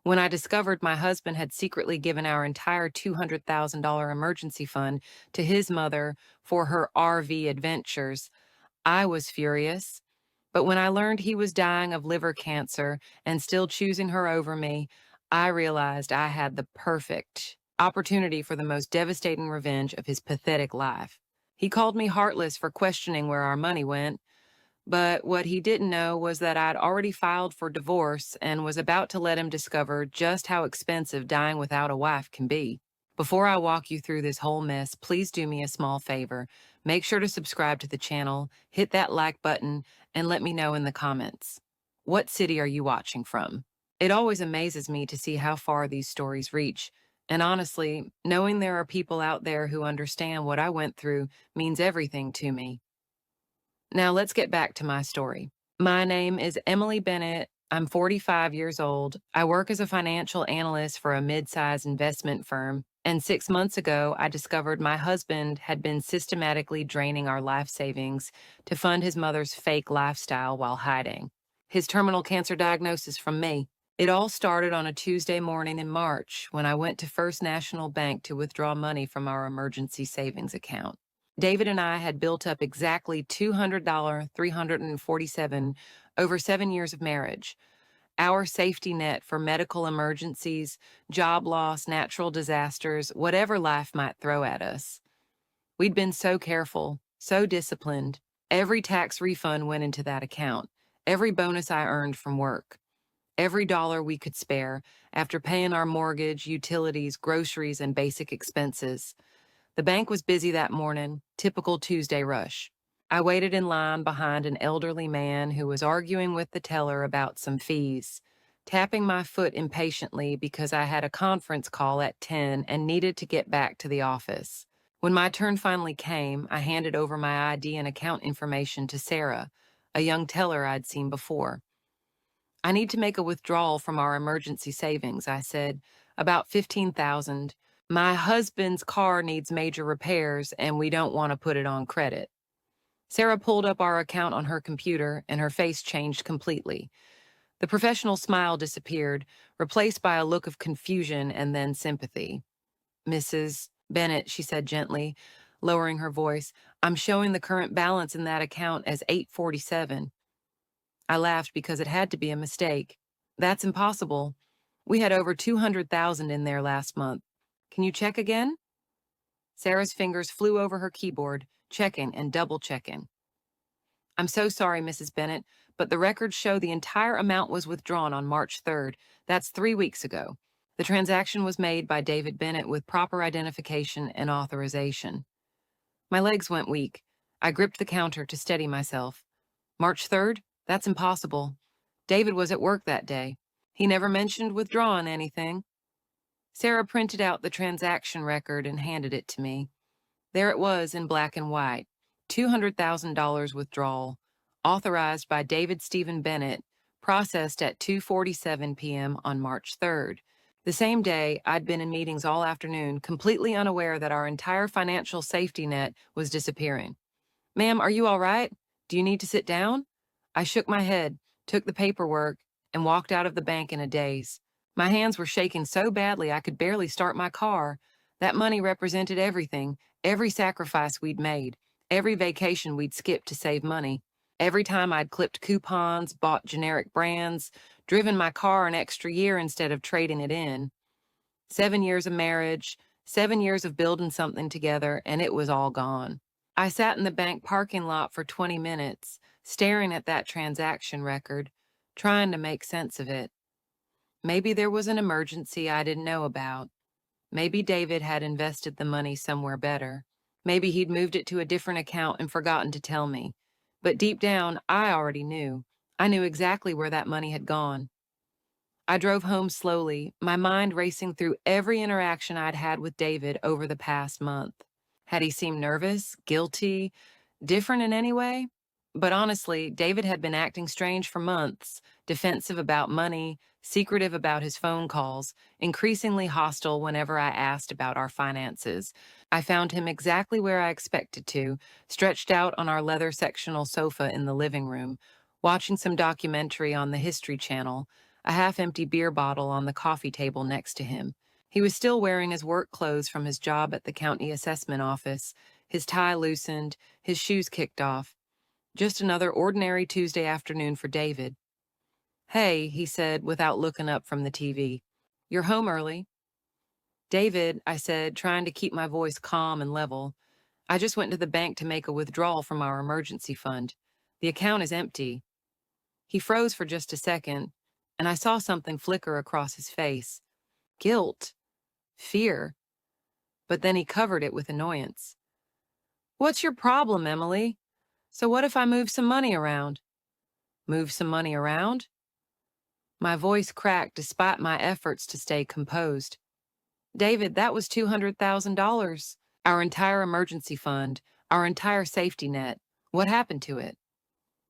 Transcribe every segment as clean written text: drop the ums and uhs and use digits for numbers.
When I discovered my husband had secretly given our entire $200,000 emergency fund to his mother for her RV adventures, I was furious. But when I learned he was dying of liver cancer and still choosing her over me, I realized I had the perfect opportunity for the most devastating revenge of his pathetic life. He called me heartless for questioning where our money went, but what he didn't know was that I'd already filed for divorce and was about to let him discover just how expensive dying without a wife can be. Before I walk you through this whole mess, please do me a small favor. Make sure to subscribe to the channel, hit that like button, and let me know in the comments. What city are you watching from? It always amazes me to see how far these stories reach. And honestly, knowing there are people out there who understand what I went through means everything to me. Now let's get back to my story. My name is Emily Bennett. I'm 45 years old. I work as a financial analyst for a mid-sized investment firm. And 6 months ago, I discovered my husband had been systematically draining our life savings to fund his mother's fake lifestyle while hiding his terminal cancer diagnosis from me. It all started on a Tuesday morning in March when I went to First National Bank to withdraw money from our emergency savings account. David and I had built up exactly $200, 347 over 7 years of marriage. Our safety net for medical emergencies, job loss, natural disasters, whatever life might throw at us. We'd been so careful, so disciplined. Every tax refund went into that account. Every bonus I earned from work. Every dollar we could spare after paying our mortgage, utilities, groceries, and basic expenses. The bank was busy that morning, typical Tuesday rush. I waited in line behind an elderly man who was arguing with the teller about some fees, tapping my foot impatiently because I had a conference call at 10 and needed to get back to the office. When my turn finally came, I handed over my ID and account information to Sarah, a young teller I'd seen before. I need to make a withdrawal from our emergency savings, I said, about 15,000. My husband's car needs major repairs and we don't want to put it on credit. Sarah pulled up our account on her computer and her face changed completely. The professional smile disappeared, replaced by a look of confusion and then sympathy. Mrs. Bennett, she said gently, lowering her voice, I'm showing the current balance in that account as 847. I laughed because it had to be a mistake. That's impossible. We had over 200,000 in there last month. Can you check again? Sarah's fingers flew over her keyboard, checking and double-checking. I'm so sorry, Mrs. Bennett, but the records show the entire amount was withdrawn on March 3rd. That's 3 weeks ago. The transaction was made by David Bennett with proper identification and authorization. My legs went weak. I gripped the counter to steady myself. March 3rd? That's impossible. David was at work that day. He never mentioned withdrawing anything. Sarah printed out the transaction record and handed it to me. There it was in black and white. $200,000 withdrawal, authorized by David Stephen Bennett, processed at 2:47 p.m. on March 3rd. The same day, I'd been in meetings all afternoon, completely unaware that our entire financial safety net was disappearing. Ma'am, are you all right? Do you need to sit down? I shook my head, took the paperwork, and walked out of the bank in a daze. My hands were shaking so badly I could barely start my car. That money represented everything, every sacrifice we'd made, every vacation we'd skipped to save money, every time I'd clipped coupons, bought generic brands, driven my car an extra year instead of trading it in. 7 years of marriage, 7 years of building something together, and it was all gone. I sat in the bank parking lot for 20 minutes, staring at that transaction record, trying to make sense of it. Maybe there was an emergency I didn't know about. Maybe David had invested the money somewhere better. Maybe he'd moved it to a different account and forgotten to tell me. But deep down, I already knew. I knew exactly where that money had gone. I drove home slowly, my mind racing through every interaction I'd had with David over the past month. Had he seemed nervous, guilty, different in any way? But honestly, David had been acting strange for months, defensive about money, secretive about his phone calls, increasingly hostile whenever I asked about our finances. I found him exactly where I expected to, stretched out on our leather sectional sofa in the living room, watching some documentary on the History Channel. a half-empty beer bottle on the coffee table next to him. He was still wearing his work clothes from his job at the county assessment office, his tie loosened, his shoes kicked off. Just another ordinary Tuesday afternoon for David. "Hey," he said without looking up from the TV. "You're home early." "David," I said, trying to keep my voice calm and level, "I just went to the bank to make a withdrawal from our emergency fund. The account is empty." He froze for just a second, and I saw something flicker across his face. Guilt. Fear. But then he covered it with annoyance. "What's your problem, Emily? So what if I move some money around?" "Move some money around?" My voice cracked despite my efforts to stay composed. "David, that was $200,000. Our entire emergency fund, our entire safety net. What happened to it?"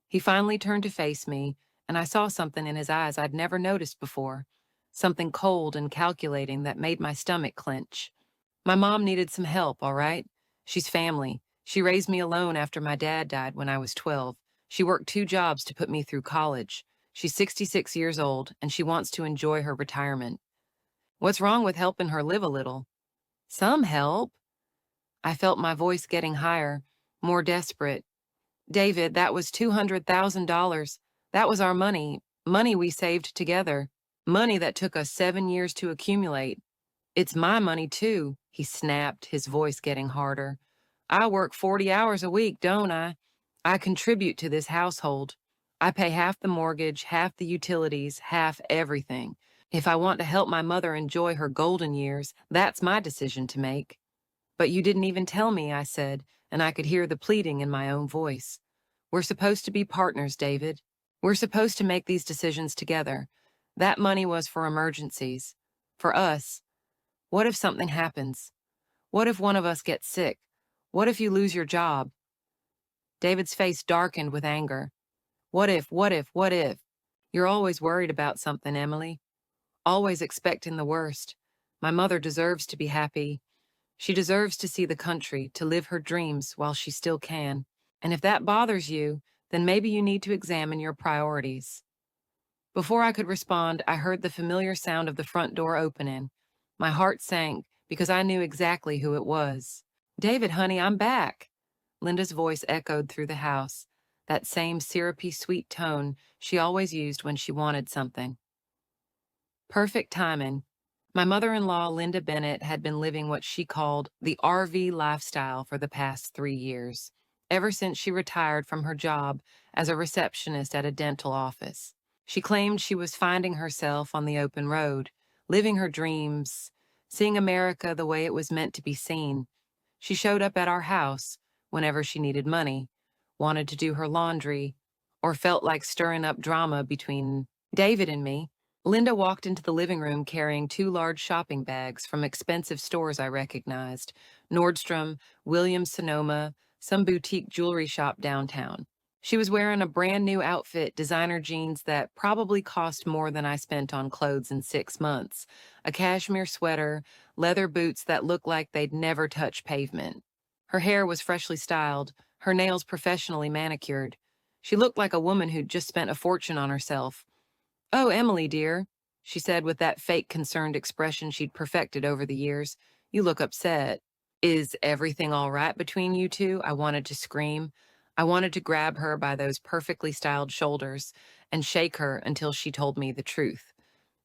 He finally turned to face me, and I saw something in his eyes I'd never noticed before. Something cold and calculating that made my stomach clench. "My mom needed some help, all right? She's family. She raised me alone after my dad died when I was 12. She worked 2 jobs to put me through college. She's 66 years old, and she wants to enjoy her retirement. What's wrong with helping her live a little?" "Some help." I felt my voice getting higher, more desperate. "David, that was $200,000. That was our money, money we saved together, money that took us 7 years to accumulate. It's my money, too," he snapped, his voice getting harder. "I work 40 hours a week, don't I? I contribute to this household. I pay half the mortgage, half the utilities, half everything. If I want to help my mother enjoy her golden years, that's my decision to make." "But you didn't even tell me," I said, and I could hear the pleading in my own voice. "We're supposed to be partners, David. We're supposed to make these decisions together. That money was for emergencies. For us. What if something happens? What if one of us gets sick? What if you lose your job?" David's face darkened with anger. "What if, what if, what if? You're always worried about something, Emily. Always expecting the worst. My mother deserves to be happy. She deserves to see the country, to live her dreams while she still can. And if that bothers you, then maybe you need to examine your priorities." Before I could respond, I heard the familiar sound of the front door opening. My heart sank because I knew exactly who it was. "David, honey, I'm back." Linda's voice echoed through the house, that same syrupy sweet tone she always used when she wanted something. Perfect timing. My mother-in-law, Linda Bennett, had been living what she called the RV lifestyle for the past 3 years, ever since she retired from her job as a receptionist at a dental office. She claimed she was finding herself on the open road, living her dreams, seeing America the way it was meant to be seen. She showed up at our house whenever she needed money, wanted to do her laundry, or felt like stirring up drama between David and me. Linda walked into the living room carrying 2 large shopping bags from expensive stores I recognized: Nordstrom, Williams-Sonoma, some boutique jewelry shop downtown. She was wearing a brand new outfit, designer jeans that probably cost more than I spent on clothes in 6 months, a cashmere sweater, leather boots that looked like they'd never touch pavement. Her hair was freshly styled, her nails professionally manicured. She looked like a woman who'd just spent a fortune on herself. "Oh, Emily, dear," she said with that fake concerned expression she'd perfected over the years. "You look upset. Is everything all right between you two?" I wanted to scream. I wanted to grab her by those perfectly styled shoulders and shake her until she told me the truth.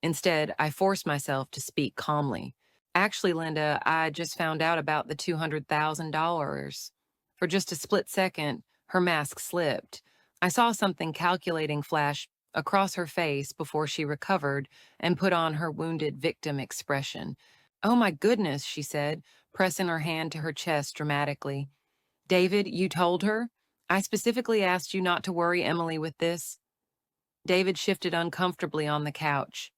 Instead, I forced myself to speak calmly. "Actually, Linda, I just found out about the $200,000. For just a split second, her mask slipped. I saw something calculating flash across her face before she recovered and put on her wounded victim expression. "Oh my goodness," she said, pressing her hand to her chest dramatically. "David, you told her? I specifically asked you not to worry Emily with this." David shifted uncomfortably on the couch.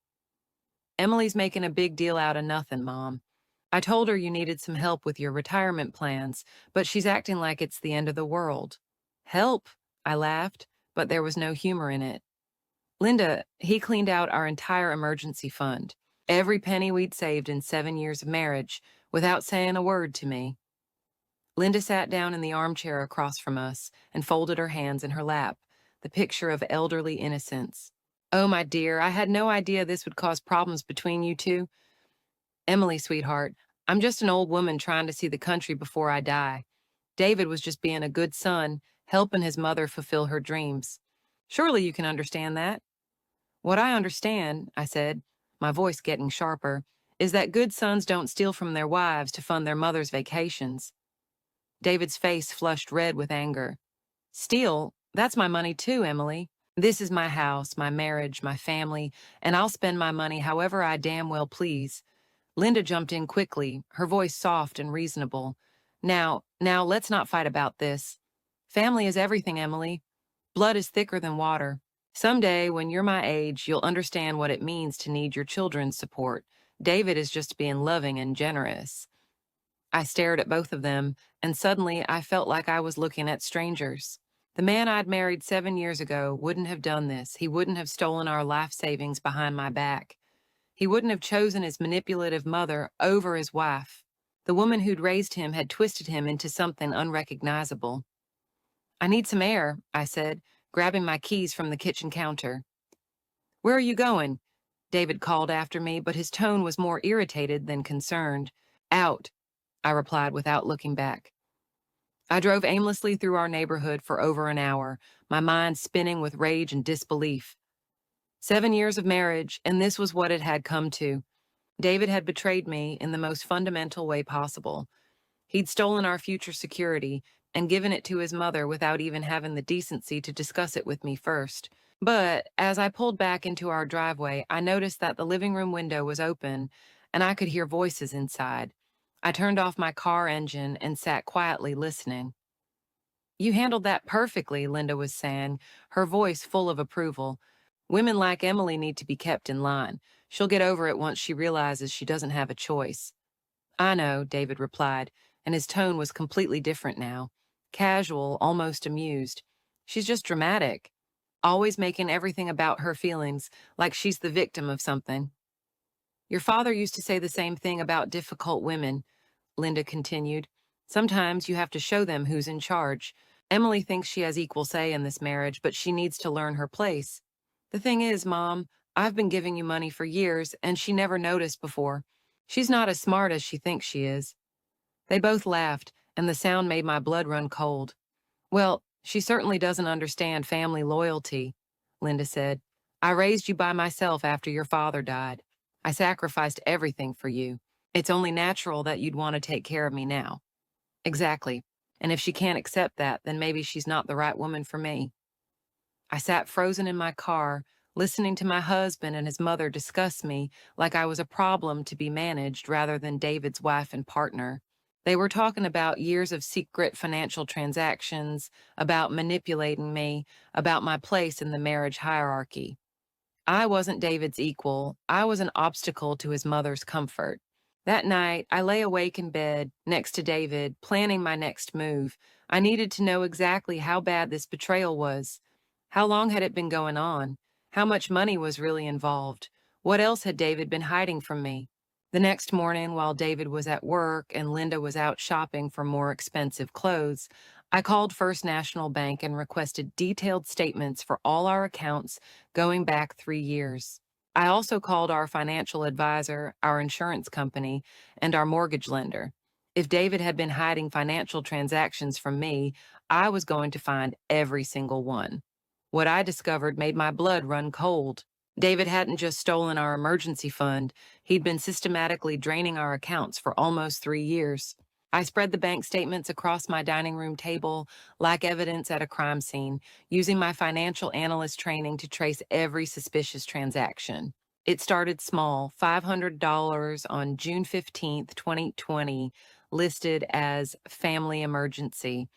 "Emily's making a big deal out of nothing, Mom. I told her you needed some help with your retirement plans, but she's acting like it's the end of the world." "Help?" I laughed, but there was no humor in it. "Linda, he cleaned out our entire emergency fund, every penny we'd saved in 7 years of marriage, without saying a word to me." Linda sat down in the armchair across from us and folded her hands in her lap, the picture of elderly innocence. Oh, my dear, I had no idea this would cause problems between you two. Emily, sweetheart, I'm just an old woman trying to see the country before I die. David was just being a good son, helping his mother fulfill her dreams. Surely you can understand that. What I understand, I said, my voice getting sharper, is that good sons don't steal from their wives to fund their mother's vacations. David's face flushed red with anger. Steal? That's my money too, Emily. This is my house, my marriage, my family, and I'll spend my money however I damn well please. Linda jumped in quickly, her voice soft and reasonable. Now, let's not fight about this. Family is everything, Emily. Blood is thicker than water. Someday, when you're my age, you'll understand what it means to need your children's support. David is just being loving and generous. I stared at both of them, and suddenly I felt like I was looking at strangers. The man I'd married 7 years ago wouldn't have done this. He wouldn't have stolen our life savings behind my back. He wouldn't have chosen his manipulative mother over his wife. The woman who'd raised him had twisted him into something unrecognizable. I need some air, I said, grabbing my keys from the kitchen counter. Where are you going? David called after me, but his tone was more irritated than concerned. Out, I replied without looking back. I drove aimlessly through our neighborhood for over an hour, my mind spinning with rage and disbelief. 7 years of marriage, and this was what it had come to. David had betrayed me in the most fundamental way possible. He'd stolen our future security and given it to his mother without even having the decency to discuss it with me first. But as I pulled back into our driveway, I noticed that the living room window was open and I could hear voices inside. I turned off my car engine and sat quietly listening. You handled that perfectly, Linda was saying, her voice full of approval. Women like Emily need to be kept in line. She'll get over it once she realizes she doesn't have a choice. I know, David replied, and his tone was completely different now. Casual, almost amused. She's just dramatic, always making everything about her feelings, like she's the victim of something. Your father used to say the same thing about difficult women, Linda continued. Sometimes you have to show them who's in charge. Emily thinks she has equal say in this marriage, but she needs to learn her place. The thing is, Mom, I've been giving you money for years, and she never noticed before. She's not as smart as she thinks she is. They both laughed, and the sound made my blood run cold. Well, she certainly doesn't understand family loyalty, Linda said. I raised you by myself after your father died. I sacrificed everything for you. It's only natural that you'd want to take care of me now. Exactly. And if she can't accept that, then maybe she's not the right woman for me. I sat frozen in my car, listening to my husband and his mother discuss me like I was a problem to be managed rather than David's wife and partner. They were talking about years of secret financial transactions, about manipulating me, about my place in the marriage hierarchy. I wasn't David's equal. I was an obstacle to his mother's comfort. That night, I lay awake in bed, next to David, planning my next move. I needed to know exactly how bad this betrayal was. How long had it been going on? How much money was really involved? What else had David been hiding from me? The next morning, while David was at work and Linda was out shopping for more expensive clothes, I called First National Bank and requested detailed statements for all our accounts going back 3 years. I also called our financial advisor, our insurance company, and our mortgage lender. If David had been hiding financial transactions from me, I was going to find every single one. What I discovered made my blood run cold. David hadn't just stolen our emergency fund, he'd been systematically draining our accounts for almost 3 years. I spread the bank statements across my dining room table like evidence at a crime scene, using my financial analyst training to trace every suspicious transaction. It started small, $500 on June 15th, 2020, listed as family emergency.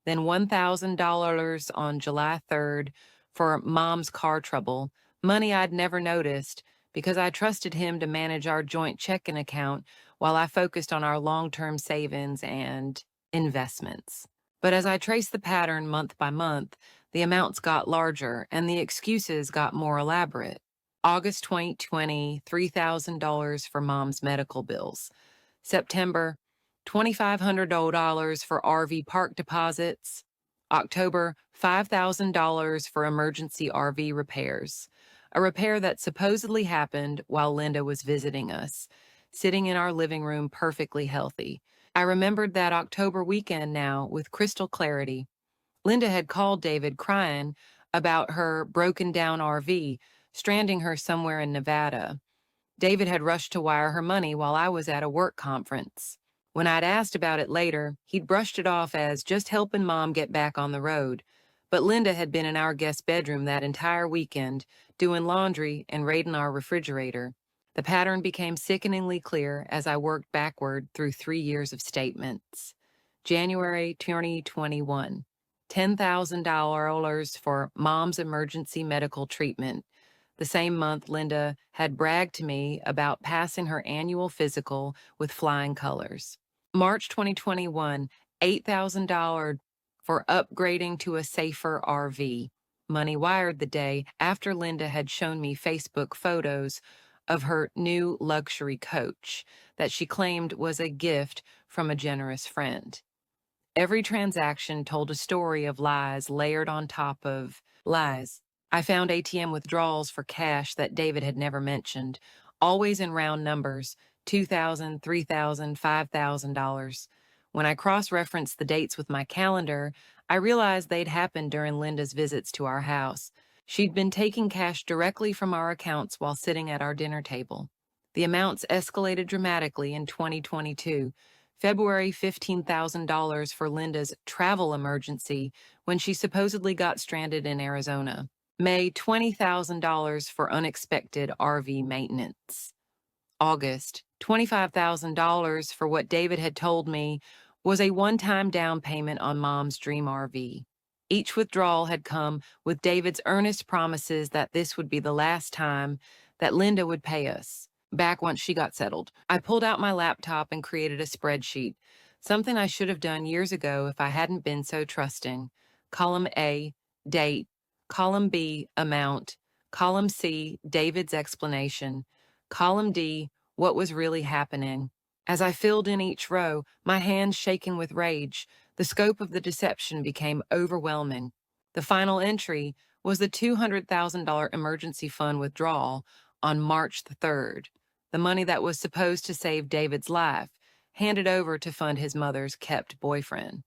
Then $1,000 on July 3rd for mom's car trouble, money I'd never noticed because I trusted him to manage our joint checking account while I focused on our long-term savings and investments. But as I traced the pattern month by month, the amounts got larger and the excuses got more elaborate. August 2020, $3,000 for mom's medical bills. September, $2,500 for RV park deposits. October, $5,000 for emergency RV repairs. a repair that supposedly happened while Linda was visiting us, sitting in our living room perfectly healthy. I remembered that October weekend now with crystal clarity. Linda had called David crying about her broken down RV, stranding her somewhere in Nevada. David had rushed to wire her money while I was at a work conference. When I'd asked about it later, he'd brushed it off as just helping Mom get back on the road. But Linda had been in our guest bedroom that entire weekend, doing laundry and raiding our refrigerator. The pattern became sickeningly clear as I worked backward through 3 years of statements. January 2021, $10,000 for Mom's emergency medical treatment. The same month, Linda had bragged to me about passing her annual physical with flying colors. March 2021, $8,000 for upgrading to a safer RV. Money wired the day after Linda had shown me Facebook photos of her new luxury coach that she claimed was a gift from a generous friend. Every transaction told a story of lies layered on top of lies. I found ATM withdrawals for cash that David had never mentioned, always in round numbers, $2,000, $3,000, $5,000. When I cross-referenced the dates with my calendar, I realized they'd happened during Linda's visits to our house. She'd been taking cash directly from our accounts while sitting at our dinner table. The amounts escalated dramatically in 2022. February, $15,000 for Linda's travel emergency when she supposedly got stranded in Arizona. May, $20,000 for unexpected RV maintenance. August, $25,000 for what David had told me was a one-time down payment on Mom's dream RV. Each withdrawal had come with David's earnest promises that this would be the last time that Linda would pay us, back once she got settled. I pulled out my laptop and created a spreadsheet, something I should have done years ago if I hadn't been so trusting. Column A, date. Column B, amount. Column C, David's explanation. Column D, what was really happening. As I filled in each row, my hands shaking with rage, the scope of the deception became overwhelming. The final entry was the $200,000 emergency fund withdrawal on March the 3rd, the money that was supposed to save David's life, handed over to fund his mother's kept boyfriend.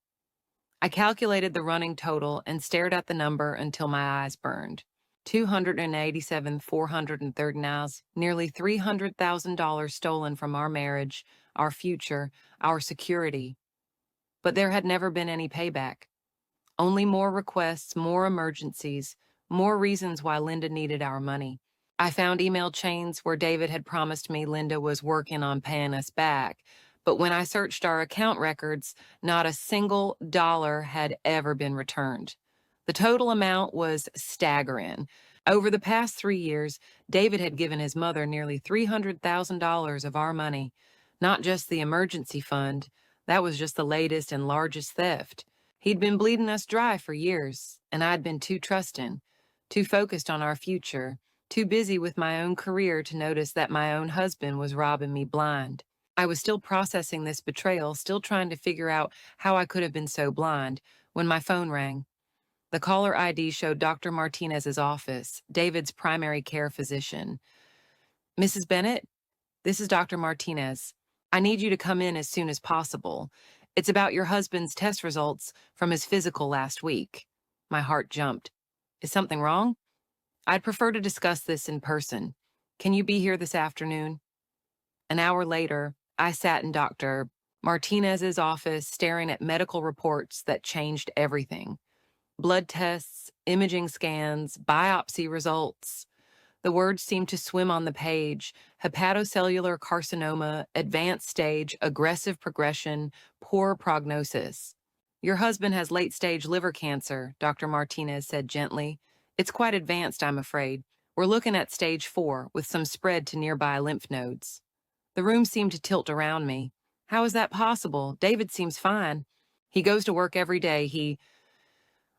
I calculated the running total and stared at the number until my eyes burned. 287,439, nearly $300,000 stolen from our marriage, our future, our security. But there had never been any payback. Only more requests, more emergencies, more reasons why Linda needed our money. I found email chains where David had promised me Linda was working on paying us back, but when I searched our account records, not a single dollar had ever been returned. The total amount was staggering. Over the past 3 years, David had given his mother nearly $300,000 of our money, not just the emergency fund. That was just the latest and largest theft. He'd been bleeding us dry for years, and I'd been too trusting, too focused on our future, too busy with my own career to notice that my own husband was robbing me blind. I was still processing this betrayal, still trying to figure out how I could have been so blind, when my phone rang. The caller ID showed Dr. Martinez's office, David's primary care physician. Mrs. Bennett, this is Dr. Martinez. I need you to come in as soon as possible. It's about your husband's test results from his physical last week. My heart jumped. Is something wrong? I'd prefer to discuss this in person. Can you be here this afternoon? An hour later, I sat in Dr. Martinez's office staring at medical reports that changed everything. Blood tests, imaging scans, biopsy results. The words seemed to swim on the page: hepatocellular carcinoma, advanced stage, aggressive progression, poor prognosis. Your husband has late-stage liver cancer, Dr. Martinez said gently. It's quite advanced, I'm afraid. We're looking at stage 4, with some spread to nearby lymph nodes. The room seemed to tilt around me. How is that possible? David seems fine. He goes to work every day.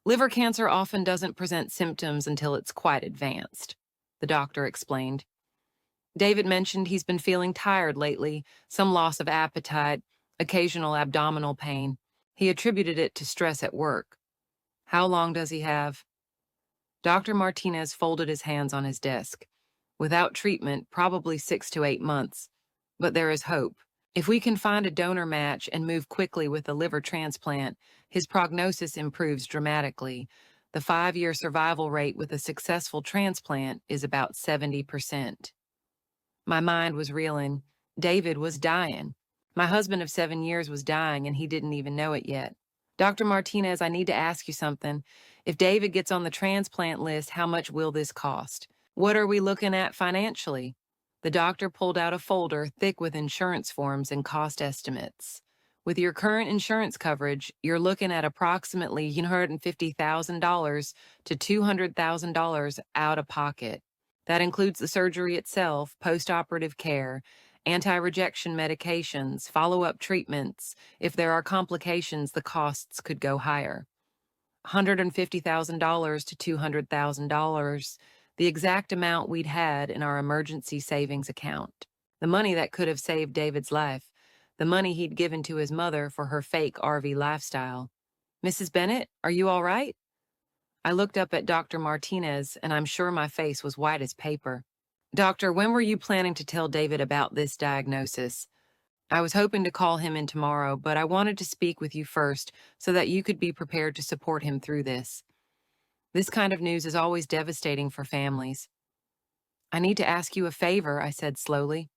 Liver cancer often doesn't present symptoms until it's quite advanced, the doctor explained. David mentioned he's been feeling tired lately, some loss of appetite, occasional abdominal pain. He attributed it to stress at work. How long does he have? Dr. Martinez folded his hands on his desk. Without treatment, probably 6 to 8 months. But there is hope. If we can find a donor match and move quickly with a liver transplant, his prognosis improves dramatically. The 5-year survival rate with a successful transplant is about 70%. My mind was reeling. David was dying. My husband of 7 years was dying, and he didn't even know it yet. Dr. Martinez, I need to ask you something. If David gets on the transplant list, how much will this cost? What are we looking at financially? The doctor pulled out a folder thick with insurance forms and cost estimates. With your current insurance coverage, you're looking at approximately $150,000 to $200,000 out of pocket. That includes the surgery itself, post-operative care, anti-rejection medications, follow-up treatments. If there are complications, the costs could go higher. $150,000 to $200,000, the exact amount we'd had in our emergency savings account. The money that could have saved David's life, the money he'd given to his mother for her fake RV lifestyle. Mrs. Bennett, are you all right? I looked up at Dr. Martinez, and I'm sure my face was white as paper. Doctor, when were you planning to tell David about this diagnosis? I was hoping to call him in tomorrow, but I wanted to speak with you first so that you could be prepared to support him through this. This kind of news is always devastating for families. I need to ask you a favor, I said slowly.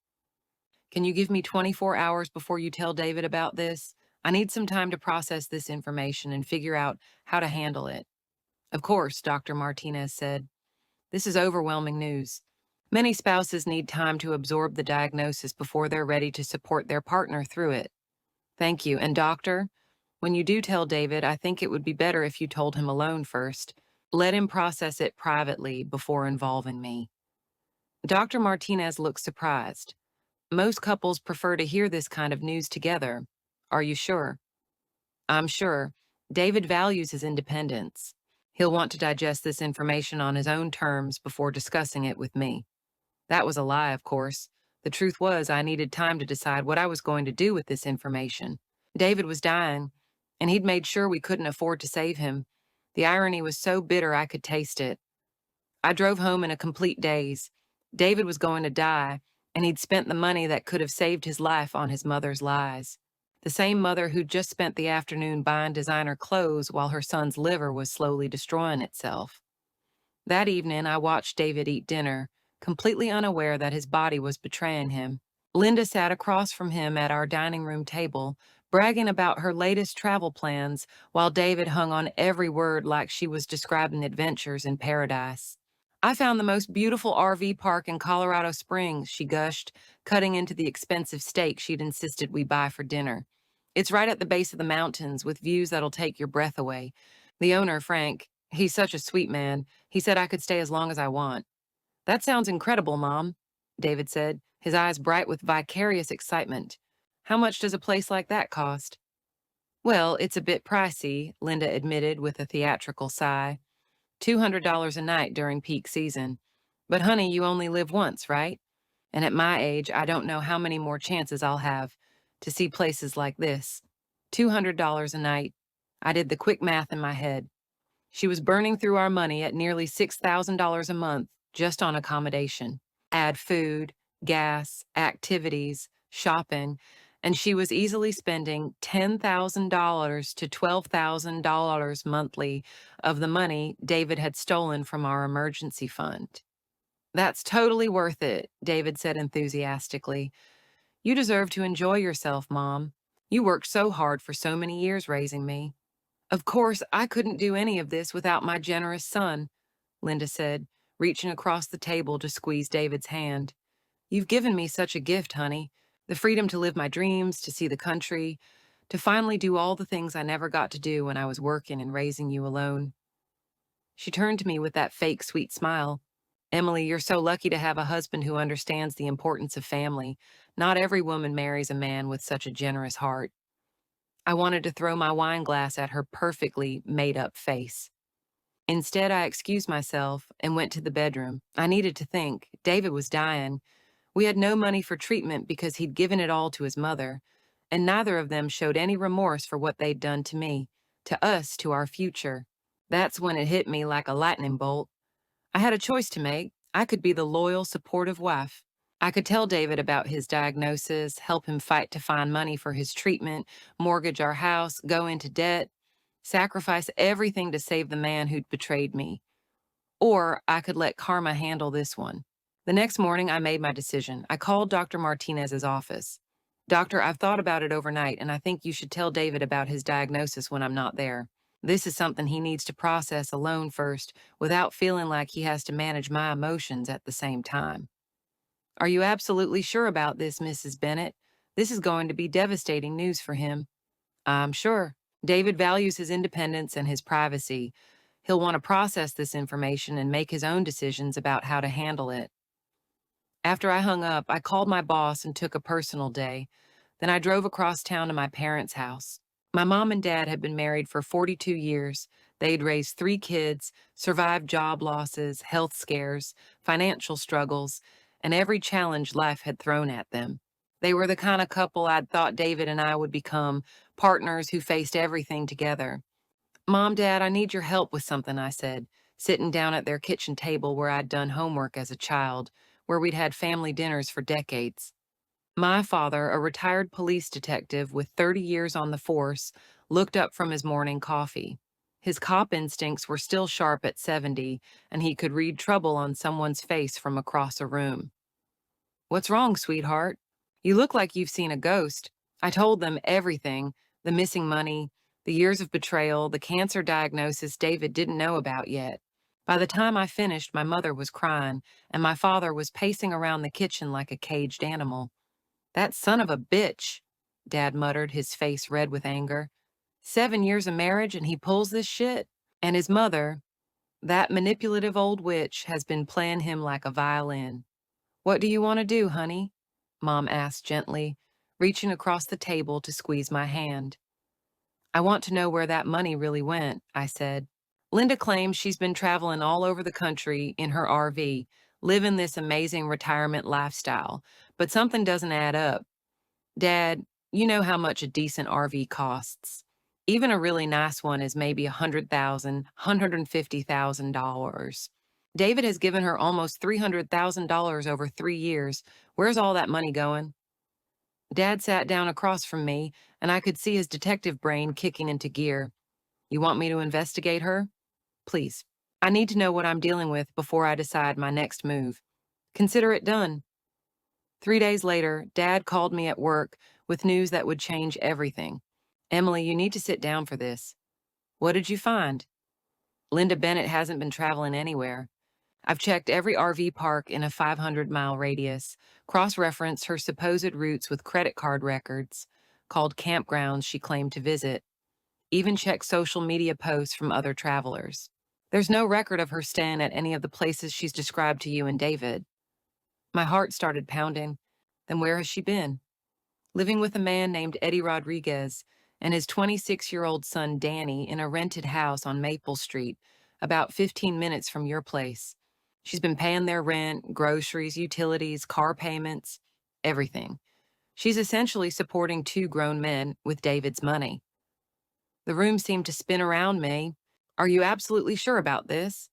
Can you give me 24 hours before you tell David about this? I need some time to process this information and figure out how to handle it. Of course, Dr. Martinez said. This is overwhelming news. Many spouses need time to absorb the diagnosis before they're ready to support their partner through it. Thank you. And doctor, when you do tell David, I think it would be better if you told him alone first. Let him process it privately before involving me. Dr. Martinez looked surprised. Most couples prefer to hear this kind of news together. Are you sure? I'm sure. David values his independence. He'll want to digest this information on his own terms before discussing it with me. That was a lie, of course. The truth was, I needed time to decide what I was going to do with this information. David was dying, and he'd made sure we couldn't afford to save him. The irony was so bitter I could taste it. I drove home in a complete daze. David was going to die, and he'd spent the money that could have saved his life on his mother's lies. The same mother who'd just spent the afternoon buying designer clothes while her son's liver was slowly destroying itself. That evening, I watched David eat dinner, completely unaware that his body was betraying him. Linda sat across from him at our dining room table, bragging about her latest travel plans, while David hung on every word like she was describing adventures in paradise. I found the most beautiful RV park in Colorado Springs, she gushed, cutting into the expensive steak she'd insisted we buy for dinner. It's right at the base of the mountains with views that'll take your breath away. The owner, Frank, he's such a sweet man. He said I could stay as long as I want. That sounds incredible, Mom, David said, his eyes bright with vicarious excitement. How much does a place like that cost? Well, it's a bit pricey, Linda admitted with a theatrical sigh. $200 a night during peak season. But honey, you only live once, right? And at my age, I don't know how many more chances I'll have to see places like this. $200 a night. I did the quick math in my head. She was burning through our money at nearly $6,000 a month just on accommodation. Add food, gas, activities, shopping, and she was easily spending $10,000 to $12,000 monthly of the money David had stolen from our emergency fund. That's totally worth it, David said enthusiastically. You deserve to enjoy yourself, Mom. You worked so hard for so many years raising me. Of course, I couldn't do any of this without my generous son, Linda said, reaching across the table to squeeze David's hand. You've given me such a gift, honey. The freedom to live my dreams, to see the country, to finally do all the things I never got to do when I was working and raising you alone. She turned to me with that fake sweet smile. Emily, you're so lucky to have a husband who understands the importance of family. Not every woman marries a man with such a generous heart. I wanted to throw my wine glass at her perfectly made-up face. Instead, I excused myself and went to the bedroom. I needed to think. David was dying. We had no money for treatment because he'd given it all to his mother, and neither of them showed any remorse for what they'd done to me, to us, to our future. That's when it hit me like a lightning bolt. I had a choice to make. I could be the loyal, supportive wife. I could tell David about his diagnosis, help him fight to find money for his treatment, mortgage our house, go into debt, sacrifice everything to save the man who'd betrayed me. Or I could let karma handle this one. The next morning, I made my decision. I called Dr. Martinez's office. Doctor, I've thought about it overnight, and I think you should tell David about his diagnosis when I'm not there. This is something he needs to process alone first, without feeling like he has to manage my emotions at the same time. Are you absolutely sure about this, Mrs. Bennett? This is going to be devastating news for him. I'm sure. David values his independence and his privacy. He'll want to process this information and make his own decisions about how to handle it. After I hung up, I called my boss and took a personal day. Then I drove across town to my parents' house. My mom and dad had been married for 42 years. They'd raised 3 kids, survived job losses, health scares, financial struggles, and every challenge life had thrown at them. They were the kind of couple I'd thought David and I would become, partners who faced everything together. Mom, Dad, I need your help with something, I said, sitting down at their kitchen table where I'd done homework as a child, where we'd had family dinners for decades. My father, a retired police detective with 30 years on the force, looked up from his morning coffee. His cop instincts were still sharp at 70, and he could read trouble on someone's face from across a room. What's wrong, sweetheart? You look like you've seen a ghost. I told them everything, the missing money, the years of betrayal, the cancer diagnosis David didn't know about yet. By the time I finished, my mother was crying, and my father was pacing around the kitchen like a caged animal. That son of a bitch, Dad muttered, his face red with anger. 7 years of marriage and he pulls this shit? And his mother, that manipulative old witch, has been playing him like a violin. What do you want to do, honey? Mom asked gently, reaching across the table to squeeze my hand. I want to know where that money really went, I said. Linda claims she's been traveling all over the country in her RV, living this amazing retirement lifestyle, but something doesn't add up. Dad, you know how much a decent RV costs. Even a really nice one is maybe $100,000, $150,000. David has given her almost $300,000 over 3 years. Where's all that money going? Dad sat down across from me, and I could see his detective brain kicking into gear. You want me to investigate her? Please. I need to know what I'm dealing with before I decide my next move. Consider it done. 3 days later, Dad called me at work with news that would change everything. Emily, you need to sit down for this. What did you find? Linda Bennett hasn't been traveling anywhere. I've checked every RV park in a 500-mile radius, cross-referenced her supposed routes with credit card records, called campgrounds she claimed to visit, even checked social media posts from other travelers. There's no record of her staying at any of the places she's described to you and David. My heart started pounding. Then where has she been? Living with a man named Eddie Rodriguez and his 26-year-old son Danny in a rented house on Maple Street, about 15 minutes from your place. She's been paying their rent, groceries, utilities, car payments, everything. She's essentially supporting 2 grown men with David's money. The room seemed to spin around me. Are you absolutely sure about this?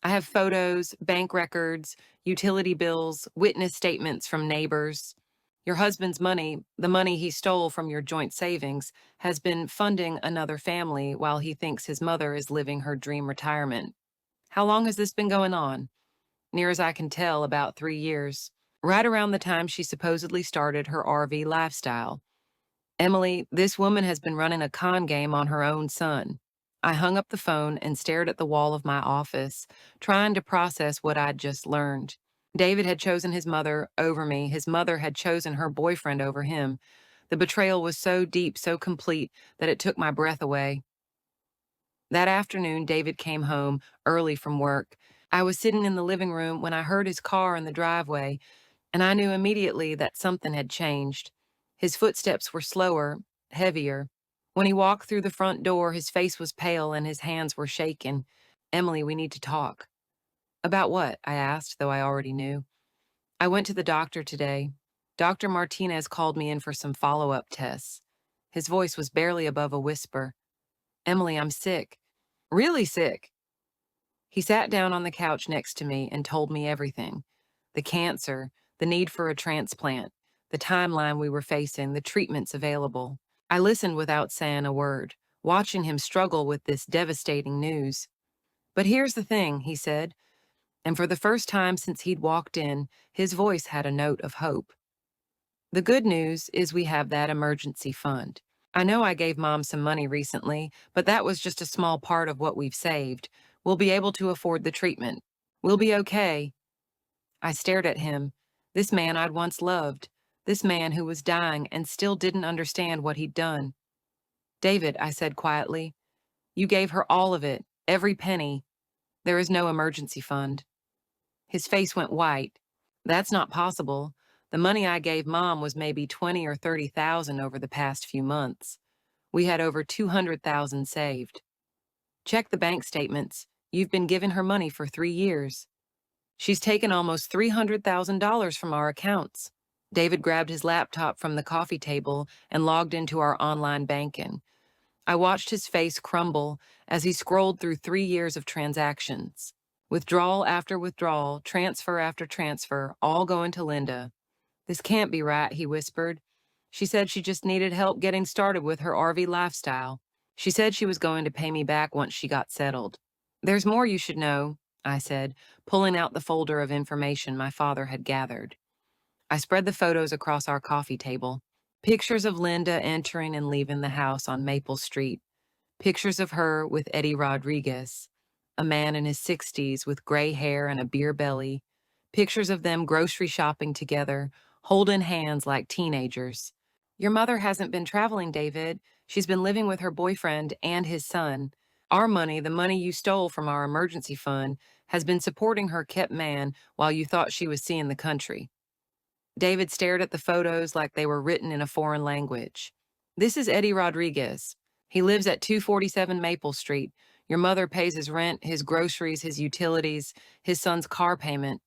I have photos, bank records, utility bills, witness statements from neighbors. Your husband's money, the money he stole from your joint savings, has been funding another family while he thinks his mother is living her dream retirement. How long has this been going on? Near as I can tell, about 3 years. Right around the time she supposedly started her RV lifestyle. Emily, this woman has been running a con game on her own son. I hung up the phone and stared at the wall of my office, trying to process what I'd just learned. David had chosen his mother over me. His mother had chosen her boyfriend over him. The betrayal was so deep, so complete, that it took my breath away. That afternoon, David came home early from work. I was sitting in the living room when I heard his car in the driveway, and I knew immediately that something had changed. His footsteps were slower, heavier. When he walked through the front door, his face was pale and his hands were shaking. Emily, we need to talk. About what? I asked, though I already knew. I went to the doctor today. Dr. Martinez called me in for some follow-up tests. His voice was barely above a whisper. Emily, I'm sick. Really sick. He sat down on the couch next to me and told me everything: the cancer, the need for a transplant, the timeline we were facing, the treatments available. I listened without saying a word, watching him struggle with this devastating news. But here's the thing, he said, and for the first time since he'd walked in, his voice had a note of hope. The good news is we have that emergency fund. I know I gave Mom some money recently, but that was just a small part of what we've saved. We'll be able to afford the treatment. We'll be okay. I stared at him. This man I'd once loved. This man who was dying and still didn't understand what he'd done. David, I said quietly, you gave her all of it, every penny. There is no emergency fund. His face went white. That's not possible. The money I gave Mom was maybe 20 or 30,000 over the past few months. We had over 200,000 saved. Check the bank statements. You've been giving her money for 3 years. She's taken almost $300,000 from our accounts. David grabbed his laptop from the coffee table and logged into our online banking. I watched his face crumble as he scrolled through 3 years of transactions. Withdrawal after withdrawal, transfer after transfer, all going to Linda. This can't be right, he whispered. She said she just needed help getting started with her RV lifestyle. She said she was going to pay me back once she got settled. There's more you should know, I said, pulling out the folder of information my father had gathered. I spread the photos across our coffee table. Pictures of Linda entering and leaving the house on Maple Street. Pictures of her with Eddie Rodriguez, a man in his 60s with gray hair and a beer belly. Pictures of them grocery shopping together, holding hands like teenagers. Your mother hasn't been traveling, David. She's been living with her boyfriend and his son. Our money, the money you stole from our emergency fund, has been supporting her kept man while you thought she was seeing the country. David stared at the photos like they were written in a foreign language. This is Eddie Rodriguez. He lives at 247 Maple Street. Your mother pays his rent, his groceries, his utilities, his son's car payment.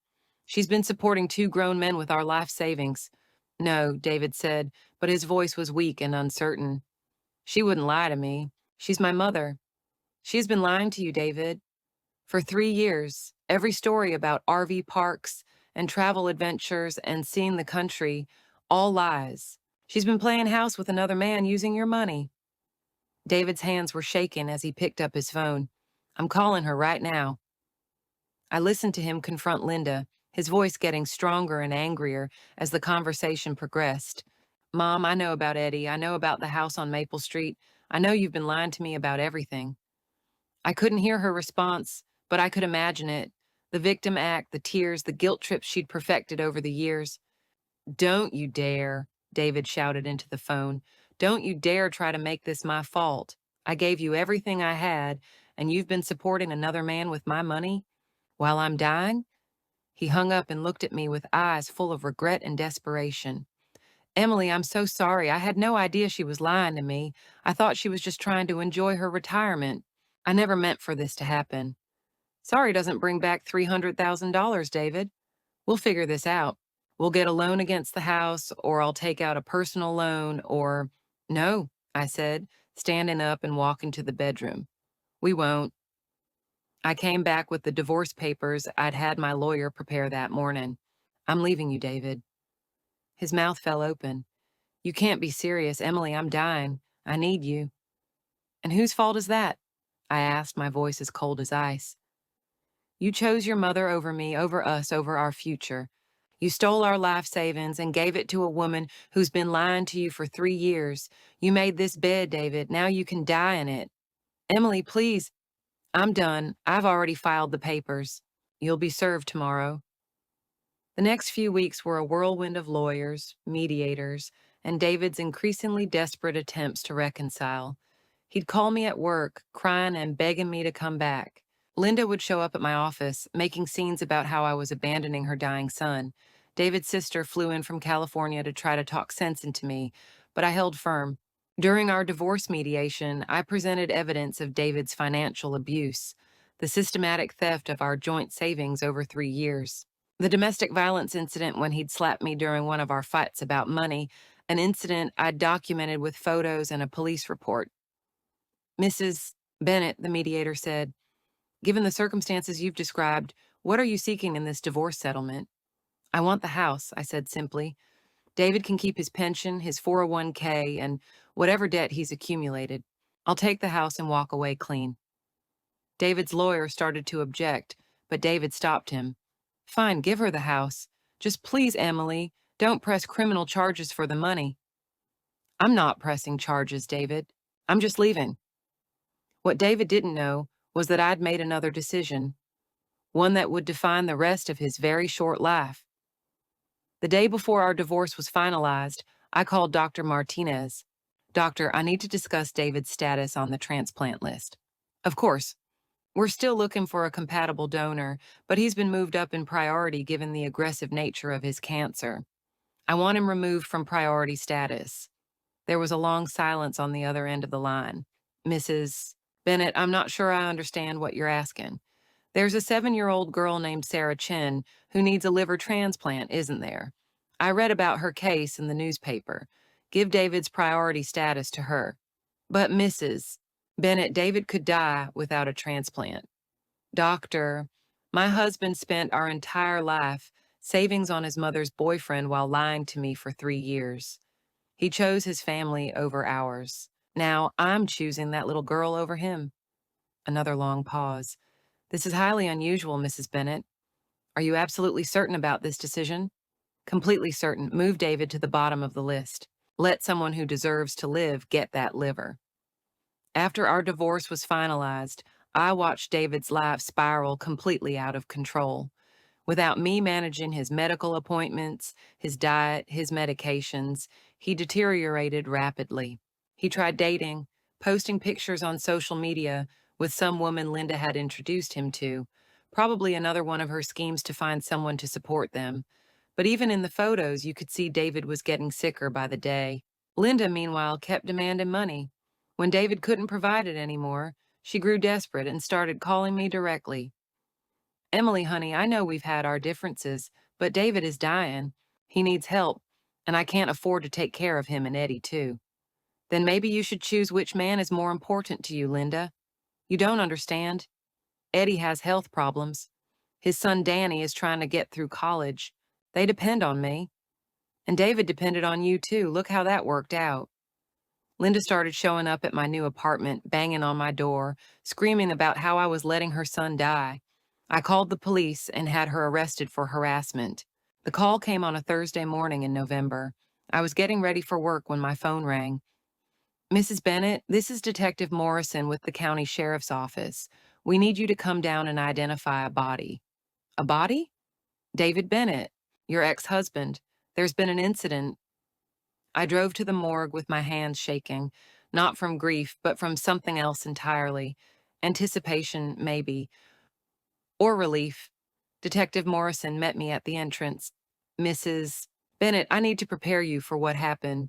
She's been supporting 2 grown men with our life savings. No, David said, but his voice was weak and uncertain. She wouldn't lie to me. She's my mother. She's been lying to you, David. For 3 years, every story about RV parks and travel adventures and seeing the country, all lies. She's been playing house with another man using your money. David's hands were shaking as he picked up his phone. I'm calling her right now. I listened to him confront Linda, his voice getting stronger and angrier as the conversation progressed. Mom, I know about Eddie. I know about the house on Maple Street. I know you've been lying to me about everything. I couldn't hear her response, but I could imagine it. The victim act, the tears, the guilt trips she'd perfected over the years. Don't you dare, David shouted into the phone. Don't you dare try to make this my fault. I gave you everything I had, and you've been supporting another man with my money? While I'm dying? He hung up and looked at me with eyes full of regret and desperation. Emily, I'm so sorry. I had no idea she was lying to me. I thought she was just trying to enjoy her retirement. I never meant for this to happen. Sorry doesn't bring back $300,000, David. We'll figure this out. We'll get a loan against the house, or I'll take out a personal loan, or... No, I said, standing up and walking to the bedroom. We won't. I came back with the divorce papers I'd had my lawyer prepare that morning. I'm leaving you, David. His mouth fell open. You can't be serious, Emily. I'm dying. I need you. And whose fault is that? I asked, my voice as cold as ice. You chose your mother over me, over us, over our future. You stole our life savings and gave it to a woman who's been lying to you for 3 years. You made this bed, David. Now you can die in it. Emily, please. I'm done. I've already filed the papers. You'll be served tomorrow. The next few weeks were a whirlwind of lawyers, mediators, and David's increasingly desperate attempts to reconcile. He'd call me at work, crying and begging me to come back. Linda would show up at my office, making scenes about how I was abandoning her dying son. David's sister flew in from California to try to talk sense into me, but I held firm. During our divorce mediation, I presented evidence of David's financial abuse, the systematic theft of our joint savings over 3 years. The domestic violence incident when he'd slapped me during one of our fights about money, an incident I'd documented with photos and a police report. Mrs. Bennett, the mediator said, Given the circumstances you've described, what are you seeking in this divorce settlement? I want the house, I said simply. David can keep his pension, his 401k, and whatever debt he's accumulated. I'll take the house and walk away clean. David's lawyer started to object, but David stopped him. Fine, give her the house. Just please, Emily, don't press criminal charges for the money. I'm not pressing charges, David. I'm just leaving. What David didn't know was that I'd made another decision, one that would define the rest of his very short life. The day before our divorce was finalized, I called Dr. Martinez. Doctor, I need to discuss David's status on the transplant list. Of course. We're still looking for a compatible donor, but he's been moved up in priority given the aggressive nature of his cancer. I want him removed from priority status. There was a long silence on the other end of the line. Mrs. Bennett, I'm not sure I understand what you're asking. There's a 7-year-old girl named Sarah Chin who needs a liver transplant, isn't there? I read about her case in the newspaper. Give David's priority status to her. But Mrs. Bennett, David could die without a transplant. Doctor, my husband spent our entire life savings on his mother's boyfriend while lying to me for 3 years. He chose his family over ours. Now I'm choosing that little girl over him. Another long pause. This is highly unusual, Mrs. Bennett. Are you absolutely certain about this decision? Completely certain. Move David to the bottom of the list. Let someone who deserves to live get that liver. After our divorce was finalized, I watched David's life spiral completely out of control. Without me managing his medical appointments, his diet, his medications, he deteriorated rapidly. He tried dating, posting pictures on social media with some woman Linda had introduced him to, probably another one of her schemes to find someone to support them. But even in the photos, you could see David was getting sicker by the day. Linda, meanwhile, kept demanding money. When David couldn't provide it anymore, she grew desperate and started calling me directly. Emily, honey, I know we've had our differences, but David is dying. He needs help, and I can't afford to take care of him and Eddie, too. Then maybe you should choose which man is more important to you, Linda. You don't understand. Eddie has health problems. His son Danny is trying to get through college. They depend on me. And David depended on you, too. Look how that worked out. Linda started showing up at my new apartment, banging on my door, screaming about how I was letting her son die. I called the police and had her arrested for harassment. The call came on a Thursday morning in November. I was getting ready for work when my phone rang. Mrs. Bennett, this is Detective Morrison with the county sheriff's office. We need you to come down and identify a body. A body? David Bennett, your ex-husband. There's been an incident. I drove to the morgue with my hands shaking, not from grief, but from something else entirely. Anticipation, maybe, or relief. Detective Morrison met me at the entrance. Mrs. Bennett, I need to prepare you for what happened.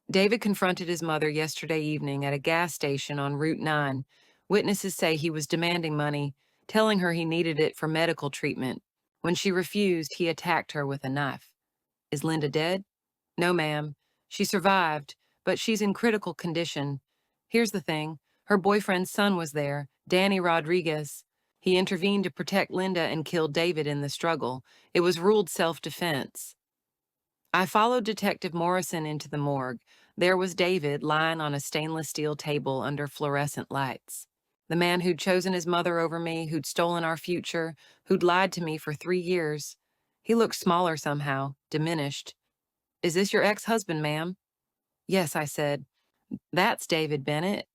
David confronted his mother yesterday evening at a gas station on Route 9. Witnesses say he was demanding money, telling her he needed it for medical treatment. When she refused, he attacked her with a knife. Is Linda dead? No, ma'am. She survived, but she's in critical condition. Here's the thing. Her boyfriend's son was there, Danny Rodriguez. He intervened to protect Linda and killed David in the struggle. It was ruled self-defense. I followed Detective Morrison into the morgue. There was David lying on a stainless steel table under fluorescent lights. The man who'd chosen his mother over me, who'd stolen our future, who'd lied to me for 3 years. He looked smaller somehow, diminished. Is this your ex-husband, ma'am? Yes, I said. That's David Bennett.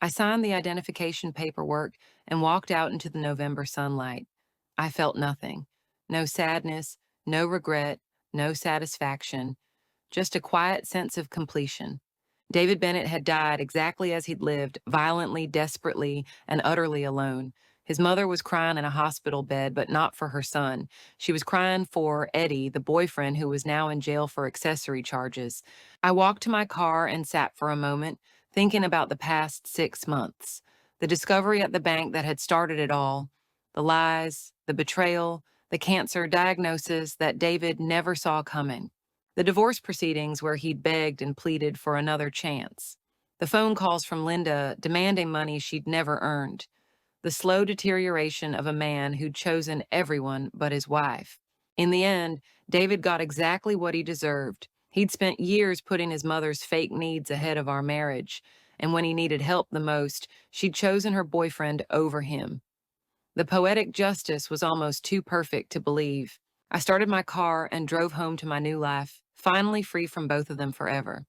I signed the identification paperwork and walked out into the November sunlight. I felt nothing. No sadness, no regret, no satisfaction. Just a quiet sense of completion. David Bennett had died exactly as he'd lived, violently, desperately, and utterly alone. His mother was crying in a hospital bed, but not for her son. She was crying for Eddie, the boyfriend who was now in jail for accessory charges. I walked to my car and sat for a moment, thinking about the past 6 months. The discovery at the bank that had started it all. The lies, the betrayal, the cancer diagnosis that David never saw coming. The divorce proceedings where he'd begged and pleaded for another chance. The phone calls from Linda demanding money she'd never earned. the slow deterioration of a man who'd chosen everyone but his wife. In the end, David got exactly what he deserved. He'd spent years putting his mother's fake needs ahead of our marriage, and when he needed help the most, she'd chosen her boyfriend over him. The poetic justice was almost too perfect to believe. I started my car and drove home to my new life, finally free from both of them forever.